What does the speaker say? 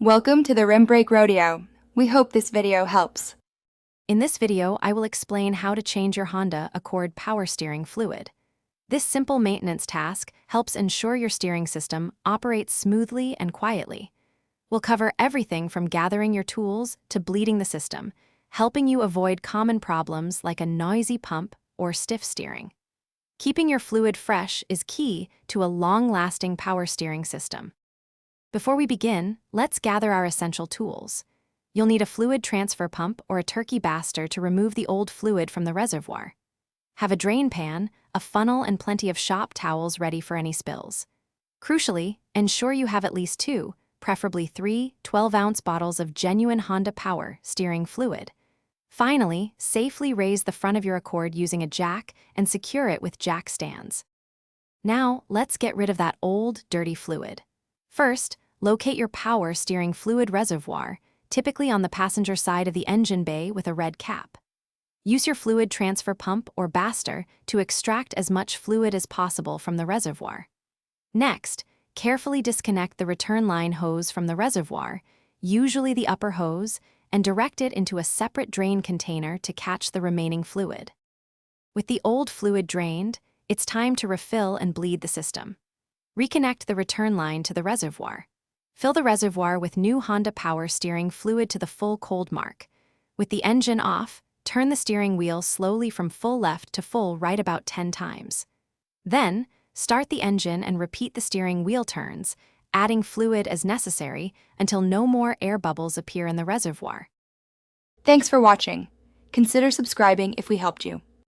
Welcome to the Rim Brake Rodeo. We hope this video helps. In this video, I will explain how to change your Honda Accord power steering fluid. This simple maintenance task helps ensure your steering system operates smoothly and quietly. We'll cover everything from gathering your tools to bleeding the system, helping you avoid common problems like a noisy pump or stiff steering. Keeping your fluid fresh is key to a long-lasting power steering system. Before we begin, let's gather our essential tools. You'll need a fluid transfer pump or a turkey baster to remove the old fluid from the reservoir. Have a drain pan, a funnel, and plenty of shop towels ready for any spills. Crucially, ensure you have at least two, preferably 3 12-ounce bottles of genuine Honda Power steering fluid. Finally, safely raise the front of your Accord using a jack and secure it with jack stands. Now, let's get rid of that old, dirty fluid. First, locate your power steering fluid reservoir, typically on the passenger side of the engine bay with a red cap. Use your fluid transfer pump or baster to extract as much fluid as possible from the reservoir. Next, carefully disconnect the return line hose from the reservoir, usually the upper hose, and direct it into a separate drain container to catch the remaining fluid. With the old fluid drained, it's time to refill and bleed the system. Reconnect the return line to the reservoir. Fill the reservoir with new Honda Power steering fluid to the full cold mark. With the engine off, turn the steering wheel slowly from full left to full right about 10 times. Then, start the engine and repeat the steering wheel turns, adding fluid as necessary until no more air bubbles appear in the reservoir. Thanks for watching. Consider subscribing if we helped you.